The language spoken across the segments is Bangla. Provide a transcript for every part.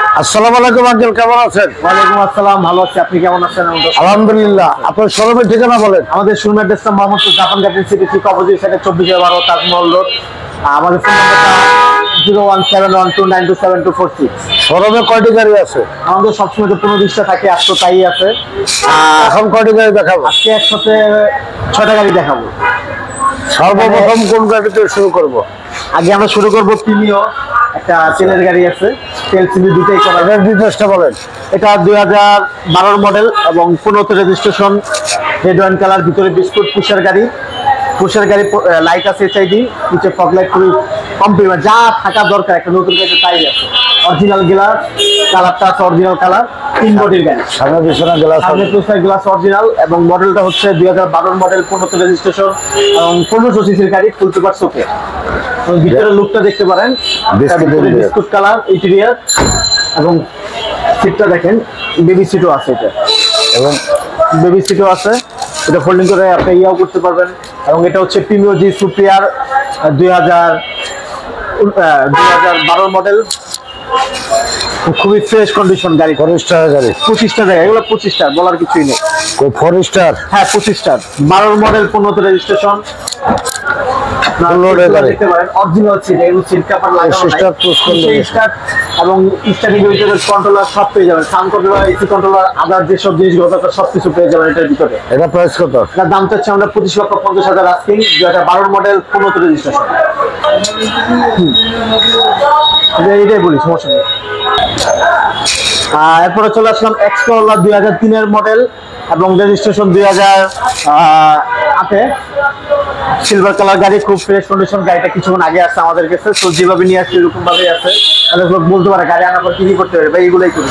আসসালামু আলাইকুম আঙ্কেল, কেমন আছেন? ওয়ালাইকুম আসসালাম, ভালো আছি। আপনি কেমন আছেন? আলহামদুলিল্লাহ। আপনার শোরুমের ঠিকানা বলেন। আমাদের শোরুম অ্যাড্রেসটা মোহাম্মদপুর জাপান গার্ডেন সিটি, ঠিক অপোজিট সাইডে 24/12 তাজমহল রোড। আমাদের ফোন নাম্বারটা 01712927246। শোরুমে কয়টি গাড়ি আছে? আমাদের সবসময় তো 15-20টা থাকে, আজ তো তাই আছে। এখন কয়টি গাড়ি দেখাবো? আজকে একসাথে 6টা গাড়ি দেখাবো। সর্বপ্রথম কোন গাড়ি দিয়ে শুরু করব? আগে আমরা শুরু করবো প্রিমিও, একটা তেলের গাড়ি আছে, তেল সিবি দুটাই করা। এটার ডিটেইলসটা বলেন। এটা 2012 মডেল এবং 15তে রেজিস্ট্রেশন, রেড ওয়াইন কালার, ভিতরে বিস্কুট, পুষার গাড়ি। লাইট আছে এইচআইডি, নিচে ফগ লাইট, খুবই কমপ্লিমেন্ট, যা থাকা দরকার একটা নতুন গাড়িতে তাই আছে। অরিজিনাল গ্লাস, কালারটা আছে অরিজিনাল কালার, 3 বডির গাড়ি। সামনে পিছনে গ্লাস, সামনে পিছনে গ্লাস অরিজিনাল, এবং মডেলটা হচ্ছে 2012 মডেল, 15তে রেজিস্ট্রেশন এবং 1500 সিসির গাড়ি, ফুল পেপার শোকে। ভিতরের লুকটা দেখতে পারেন, বিস্কুট কালার ইন্টেরিয়র, এবং সিটটা দেখেন, বেবি সিটও আছে এটা, এবং বেবি সিটও আছে। এটা ফোল্ডিং করে আপনি ইয়াও করতে পারবেন। এবং এটা হচ্ছে প্রিমিও জি সুপিরিয়র 2012 মডেল, খুবই ফ্রেশ কন্ডিশন গাড়ি। 4 স্টার গাড়ি, 25টা জায়গা, এগুলো 25টা, বলার কিছুই নেই। 4 স্টার, হ্যাঁ 25টা, 12 মডেল, 15তে রেজিস্ট্রেশন। দেখতে পারেন অরিজিনাল সিট, এগুলো সিট কভার লাগানো স্টার্ট, এবং স্টার্টিং ভিতরে কন্ট্রোলার সব পেয়ে যাবেন, সাউন্ড কন্ট্রোলার, এসি কন্ট্রোলার, আদার যেসব জিনিসগুলো দরকার সবকিছু পেয়ে যাবেন এটার ভিতরে। এটা প্রাইস কত? এটার দাম চাচ্ছি আমরা 25,50,000 আস্কিং, 2012 মডেল, 15তে রেজিস্ট্রেশন। এটাই বলি, সমস্যা নেই। এরপরে চলে আসলাম এক্সকোরোলা 2003 মডেল এবং রেজিস্ট্রেশন 2008-এ, সিলভার কালার গাড়ি, খুব ফ্রেশ কন্ডিশন। গাড়িটা কিছুক্ষণ আগে আসছে আমাদের কাছে, তো যেভাবে নিয়ে আসছে এরকম ভাবেই আছে। লোক বলতে পারে গাড়ি আনার পর কি করতে পারে, বা এইগুলোই করি।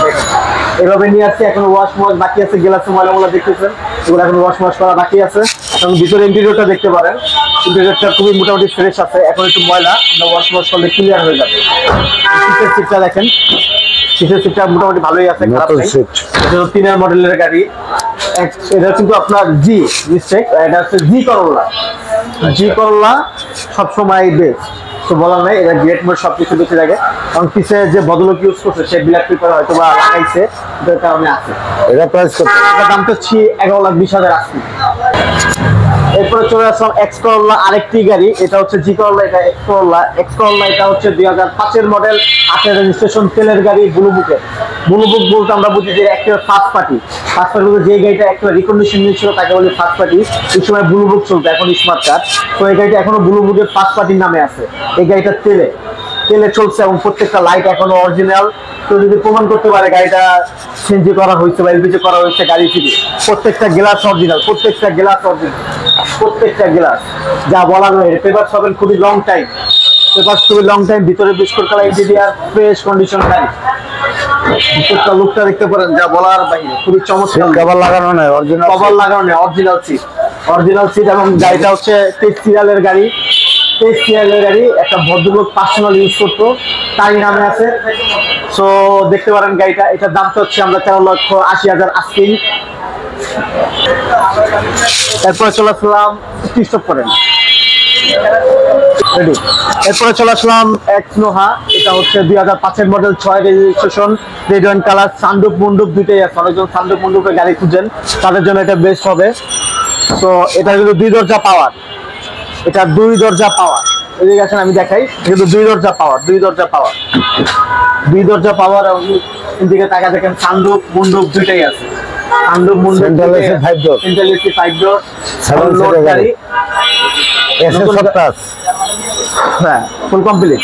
এভাবে নিয়ে আসছে, এখন ওয়াশ মোয়াশ বাকি আছে, গ্লাসে ময়লা দেখতেছেন, এগুলো এখন ওয়াশ মোয়াশ করা বাকি আছে। এবং ভিতরে ইন্টেরিয়রটা দেখতে পারেন, ইন্টেরিয়রটা খুবই মোটামুটি ফ্রেশ আছে, এখন একটু ময়লা, আমরা ওয়াশ মোয়াশ করলে ক্লিয়ার হয়ে যাবে। সিটটা দেখেন, সিটটা মোটামুটি ভালোই আছে, খারাপ নেই। 3 মডেলের গাড়ি, এটা কিন্তু আপনার জি মিস্টেক, এটা হচ্ছে জি করোলা। জি করোলা সবসময় বেস্ট, তো বলার নাই। এটা গ্রেট মোড সবকিছু বেশি লাগে, কারণ পিছে যে বদলক ইউজ করছে সে ব্ল্যাক পেপার হয়তো বা লাগাইছে, এটার কারণে আছে। এটা প্রাইস কত? এটার দাম তো 11,20,000 আছে। এরপরে চলে আসলাম এক্সকোরোলা, আরেকটি গাড়ি, এটা হচ্ছে জি করোলা, এটা এক্সকোরোলা। এটা হচ্ছে 2005 মডেল, 8 রেজিস্ট্রেশন, তেলের গাড়ি, ব্লু বুকে। ব্লু বুক বলতে আমরা বুঝি যে একটা ফার্স্ট পার্টি বলতে যে গাড়িটা একটা রিকন্ডিশন নিয়েছিল তাকে বলি ফার্স্ট পার্টি। এই সময় ব্লু বুক চলতো, এখন স্মার্ট কার্ড। তো এই গাড়িটা এখনো ব্লু বুকের ফার্স্ট পার্টির নামে আছে। এই গাড়িটা তেলে চলছে এবং প্রত্যেকটা লাইট এখনো অরিজিনাল। তো যদি প্রমাণ করতে পারে গাড়িটা সিএনজি করা হয়েছে বা এলপিজি করা হয়েছে গাড়ি থেকে, প্রত্যেকটা গ্লাস অরিজিনাল, প্রত্যেকটা গ্লাস, যা বলার নয়। পেপার পাবেন খুবই লং টাইম, ভিতরে biscuit colour interior, fresh condition গাড়ি। ভিতরটা লুকটা দেখতে পারেন, যা বলার বাইরে, খুবই চমৎকার। কভার লাগানো নাই, অরিজিনাল সিট, এবং গাড়িটা হচ্ছে 23 সিরিয়ালের গাড়ি। একটা ভদ্রলোক পার্সোনাল ইউজ করতো, তারই নামে আছে। সো দেখতে পারেন গাড়িটা, এটার দামটা হচ্ছে আমরা 4,80,000 আস্কিং। এরপরে চলে আসলাম, স্টপ করেন, এরপরে চলে আসলাম এক্সনোহা। এটা হচ্ছে 2005 model, 6 registration, red wine colour, sunroof মন্ডুপ দুইটাই আছে। অনেকজন সানরুফ মন্ডুপের গাড়ি খুঁজেন, তাদের জন্য এটা বেস্ট হবে। তো এটা কিন্তু 2 দরজা পাওয়ার, এটা 2 দরজা পাওয়ার। এদিকে আসেন আমি দেখাই, কিন্তু 2 দরজা পাওয়ার, এবং এদিকে টাকা দেখেন, সানরুফ মন্ডুপ দুইটাই আছে। সানরুফ মন্ডুপ, সেন্ট্রাল এসি 5 ডোর, 7 লোড গাড়ি, হ্যাঁ ফুল কমপ্লিট।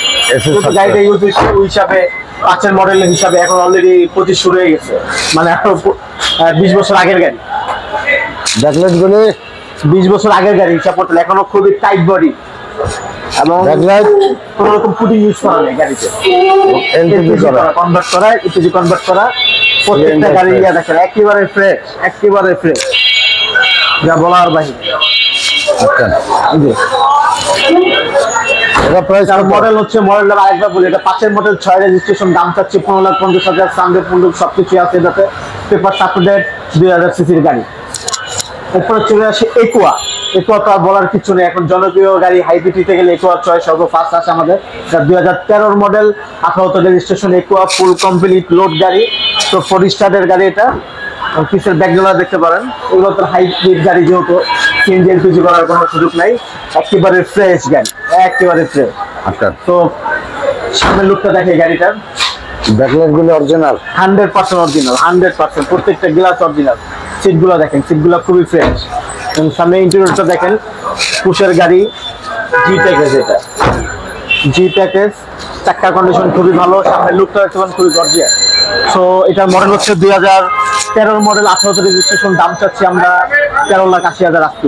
গাড়িটা ইউজ হিসাবে 5 মডেল হিসাবে এখন অলরেডি 25 শুরু হয়ে গেছে, মানে 20 বছর আগের গাড়ি। ব্যাকলাইট গুলো 20 বছর আগের গাড়ি হিসাব করতে, এখনো খুবই টাইট বডি, এবং কোনো রকম পুটিং ইউজ করা নেই গাড়িতে। এলপিজি কনভার্ট করা, প্রত্যেকটা গাড়ি দেখেন একেবারে ফ্রেশ, যা বলার বাহিরে। মডেল হচ্ছে, মডেলটা আরেকবার বলি, এটা 5 মডেল, 6 রেজিস্ট্রেশন, দাম চাচ্ছি 15,50,000। সানরুফ মন্ডুপ সবকিছু আছে এটাতে, পেপার আপডেট, 2000 সিসির গাড়ি। এরপরে চলে আসে একুয়া। একুয়া তো আর বলার কিছু নেই, এখন জনপ্রিয় গাড়ি হাইব্রিডিতে গেলে একুয়া চয়েস সর্ব ফার্স্ট আসে আমাদের। 2013 model, 18 registration Aqua, full complete load গাড়ি। তো 4 স্টারের গাড়ি এটা। পিছের ব্যাকগ্রাউন্ড দেখতে পারেন, এগুলো তো হাইব্রিড গাড়ি, যেহেতু সিএনজি এলপিজি করার কোনো সুযোগ নাই, একেবারে ফ্রেশ গাড়ি, একেবারে ফ্রেশ। আচ্ছা, তো সামনের লুকটা দেখে গাড়িটার, ব্যাকলাইট গুলো অরিজিনাল, 100% অরিজিনাল, 100%, প্রত্যেকটা গ্লাস অরিজিনাল। সিটগুলো দেখেন, সিটগুলো খুবই ফ্রেশ। এবং সামনে ইন্টেরিয়রটা দেখেন, পুশের গাড়ি, জি প্যাকেজ, এটা জি প্যাকেজ, চাক্কা কন্ডিশন খুবই ভালো, সামনের লুকটা দেখতে পারেন খুবই গর্জিয়াস। সো এটার মডেল হচ্ছে 2013 মডেল, 18 রেজিস্ট্রেশন, দাম চাচ্ছি আমরা 13,80,000 আসছি।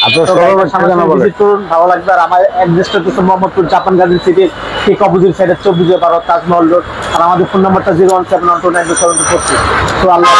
আপনার শোরুমের ঠিকানা বলেন। ভিজিট করুন, ভালো লাগবে। আর আমার অ্যাড্রেসটা হচ্ছে মোহাম্মদপুর জাপান গার্ডেন সিটির ঠিক অপোজিট সাইডে 24/12 তাজমহল রোড। আর আমাদের ফোন নাম্বারটা 01712927245। তো আল্লাহ।